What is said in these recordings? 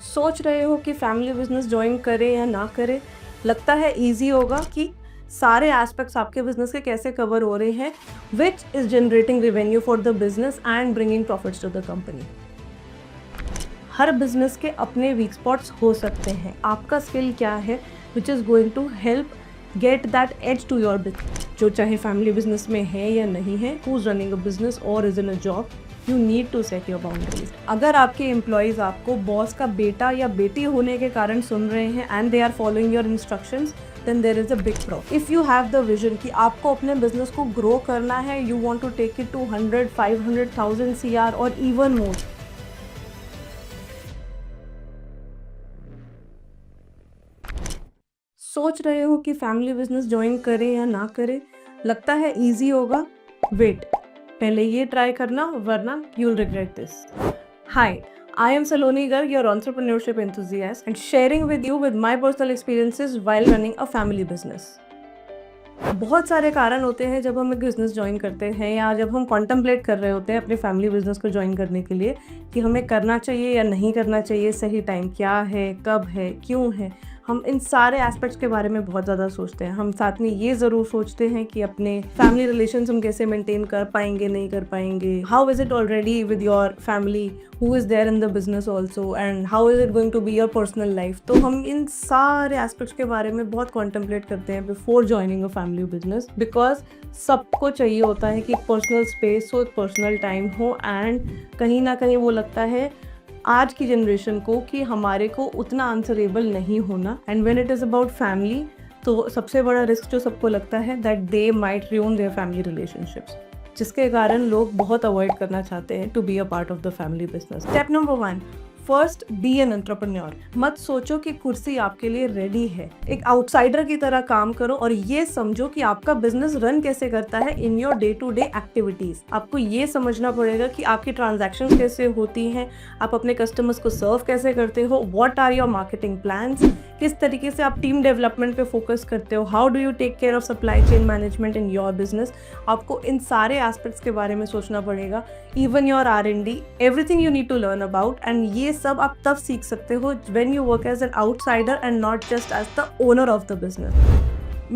सोच रहे हो कि फैमिली बिजनेस ज्वाइन करें या ना करें? लगता है इजी होगा कि सारे एस्पेक्ट्स आपके बिजनेस के कैसे कवर हो रहे हैं, which is generating revenue for the business and bringing profits to the company. हर बिजनेस के अपने वीक स्पॉट्स हो सकते हैं। आपका स्किल क्या है which is going to help get that edge to your business, जो चाहे फैमिली बिजनेस में है या नहीं है, who is running a business और is in a job, you need to set your boundaries. अगर आपके एम्प्लॉयज़ आपको बॉस का बेटा या बेटी होने के कारण सुन रहे हैं and they are following your instructions, then there is a big problem. If you have the vision कि आपको अपने बिजनेस को ग्रो करना है, you want to take it to 100, 500,000 CR और even more, सोच रहे हो कि फैमिली बिजनेस ज्वाइन करें या ना करें? लगता है इजी होगा? वेट, पहले ये ट्राई करना वरना you'll regret this. Hi, I am Saloni Garg, your entrepreneurship enthusiast, and sharing with you with my personal experiences while running a family business. बहुत सारे कारण होते हैं जब हम एक बिज़नेस ज्वाइन करते हैं या जब हम कॉन्टम्पलेट कर रहे होते हैं अपने फैमिली बिज़नेस को ज्वाइन करने के लिए कि हमें करना चाहिए या नहीं करना चाहिए, सही टाइम क्या है, कब है, क्यों है। हम इन सारे एस्पेक्ट्स के बारे में बहुत ज़्यादा सोचते हैं। हम साथ में ये ज़रूर सोचते हैं कि अपने फैमिली रिलेशंस हम कैसे मेंटेन कर पाएंगे, नहीं कर पाएंगे, how is it already with your family who is there in the business also, and how is it going to be your personal life. तो हम इन सारे एस्पेक्ट्स के बारे में बहुत कॉन्टम्पलेट करते हैं before joining a family business, because सबको चाहिए होता है कि पर्सनल स्पेस हो, पर्सनल टाइम हो, एंड कहीं ना कहीं वो लगता है आज की जनरेशन को कि हमारे को उतना आंसरेबल नहीं होना। And when it is about family, तो सबसे बड़ा रिस्क जो सबको लगता है that they might ruin their family relationships, जिसके कारण लोग बहुत अवॉइड करना चाहते हैं to be a part of the family business. Step number 1, first be an entrepreneur. मत सोचो कि कुर्सी आपके लिए रेडी है। एक आउटसाइडर की तरह काम करो और ये समझो कि आपका बिजनेस रन कैसे करता है in your day to day activities. आपको ये समझना पड़ेगा कि आपकी ट्रांजैक्शंस कैसे होती हैं, आप अपने कस्टमर्स को सर्व कैसे करते हो, what are your marketing plans, किस तरीके से आप टीम डेवलपमेंट पे फोकस करते हो, how do you take care of supply chain management in your business. आपको इन सारे एस्पेक्ट्स के बारे में सोचना पड़ेगा, even your R&D, everything you need to learn about. And ये सब आप तब सीख सकते हो when you work as an outsider and not just as the owner of the business.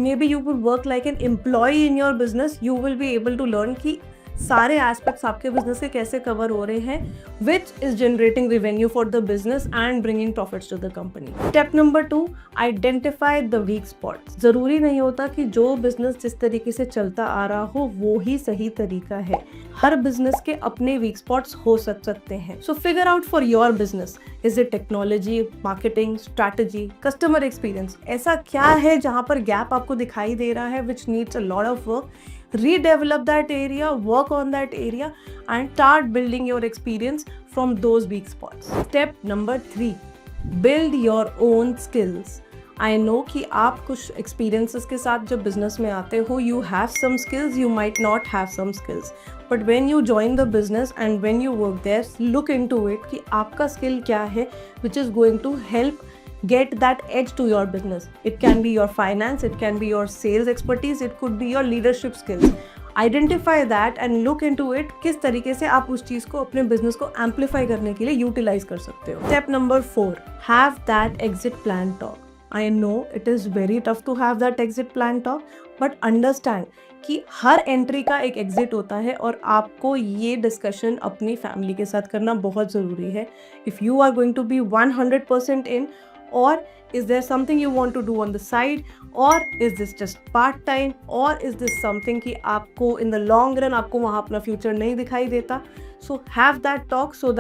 Maybe you would work like an employee in your business, you will be able to learn कि सारे aspects आपके business के कैसे cover हो रहे हैं, which is generating revenue for the business and bringing profits to the company. Step number 2, identify the weak spots. जरूरी नहीं होता कि जो बिजनेस जिस तरीके से चलता आ रहा हो वो ही सही तरीका है। हर बिजनेस के अपने वीक स्पॉट्स हो सकते हैं। So figure out for your business, is it technology, marketing, strategy, customer experience? ऐसा क्या है जहां पर गैप आपको दिखाई दे रहा है which needs a lot of work? Redevelop that area, work on that area, and start building your experience from those weak spots. Step number 3, build your own skills. I know कि आप कुछ experiences के साथ जब business में आते हो, you have some skills, you might not have some skills. But when you join the business and when you work there, look into it कि आपका skill क्या है which is going to help get that edge to your business. It can be your finance, it can be your sales expertise, it could be your leadership skills. Identify that and look into it, किस तरीके से आप उस चीज़ को अपने business को amplify करने के लिए यूटिलाइज कर सकते हो। Step number 4, have that exit plan talk. I know it is very tough to have that exit plan talk, but understand कि हर एंट्री का एक एग्जिट होता है और आपको ये डिस्कशन अपनी फैमिली के साथ करना बहुत ज़रूरी है। If you are going to be 100% in, or is there something you want to do on the side, or is this just part time, or is this something कि आपको in the long run आपको वहाँ अपना future नहीं दिखाई देता। So have that talk so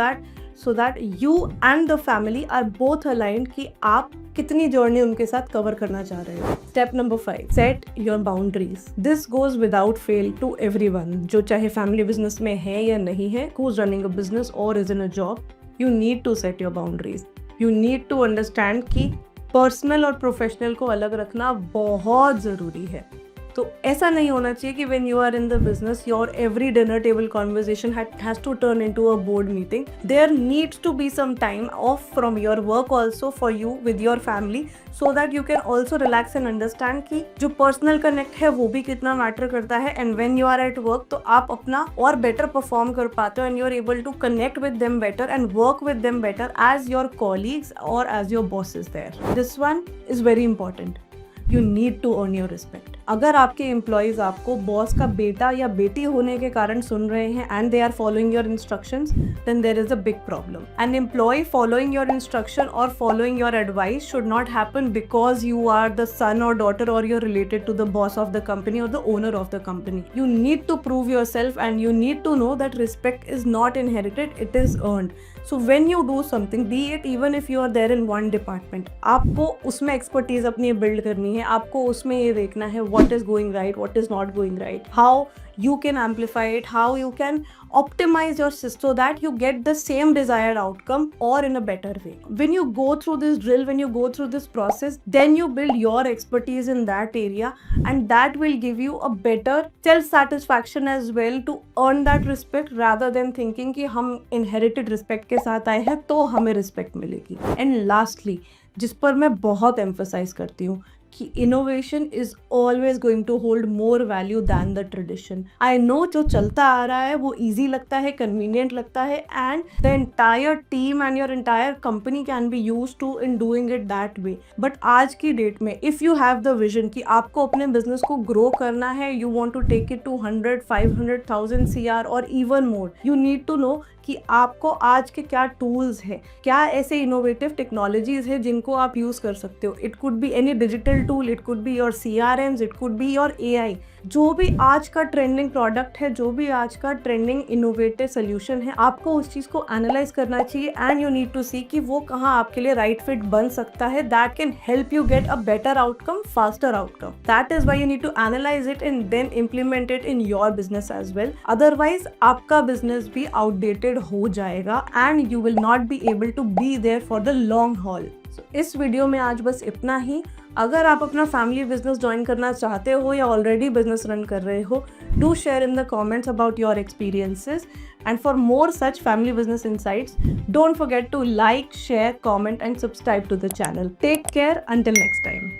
that you and the family are both aligned कि आप कितनी जर्नी उनके साथ कवर करना चाह रहे हो। Step number 5, set your boundaries. This goes without fail to everyone, जो चाहे फैमिली बिजनेस में है या नहीं है, who is running a business और is in a job, you need to set your boundaries. You need to understand कि personal और प्रोफेशनल को अलग रखना बहुत ज़रूरी है। तो ऐसा नहीं होना चाहिए कि when you are in the business your every dinner table conversation has to turn into a board meeting. There needs to be some time off from your work also for you with your family so that you can also relax and understand कि जो personal connect है वो भी कितना matter करता है, and when you are at work तो आप अपना और better perform कर पाते हो and you are able to connect with them better and work with them better as your colleagues or as your bosses there. This one is very important. You need to earn your respect. अगर आपके employees आपको boss का बेटा या बेटी होने के कारण सुन रहे हैं and they are following your instructions, then there is a big problem. An employee following your instruction और following your advice should not happen because you are the son और डॉटर और you're related to the boss of the company or the owner of the company. You need to prove yourself and you need to know that respect is not inherited, it is earned. So when you do something, be it even if you are there in one department, आपको उसमें expertise अपनी build करनी है, आपको उसमें ये देखना है what is going right, what is not going right, how you can amplify it, how you can optimize your system so that you get the same desired outcome or in a better way. When you go through this drill, when you go through this process, then you build your expertise in that area and that will give you a better self satisfaction as well to earn that respect rather than thinking कि हम inherited respect के साथ आए हैं तो हमें respect मिलेगी. And lastly, जिस पर मैं बहुत emphasize करती हूँ कि innovation is always going to hold more value than the tradition. I know जो चलता आ रहा है वो easy लगता है, convenient लगता है and the entire team and your entire company can be used to in doing it that way. But आज की डेट में if you have the vision कि आपको अपने business को grow करना है, you want to take it to 100, 500,000 CR or even more, you need to know कि आपको आज के क्या टूल्स हैं, क्या ऐसे इनोवेटिव टेक्नोलॉजीज है जिनको आप यूज़ कर सकते हो. It could be any digital tool, it could be your CRMs, it could be your AI. जो भी आज का ट्रेंडिंग प्रोडक्ट है, जो भी आज का ट्रेंडिंग इनोवेटिव सोल्यूशन है, आपको उस चीज़ को एनालाइज करना चाहिए एंड यू नीड टू सी कि वो कहाँ आपके लिए राइट फिट बन सकता है. That can help you get a better outcome, faster outcome. That is why you need to analyse it and then implement it in your business as well. Otherwise आपका business भी outdated हो जाएगा and you will not be able to be there for the long haul. इस video में आज बस इतना ही. अगर आप अपना फैमिली बिजनेस ज्वाइन करना चाहते हो या ऑलरेडी बिजनेस रन कर रहे हो, do share in the comments about your experiences and for more such family business insights don't forget to like, share, comment and subscribe to the channel. Take care, until next time.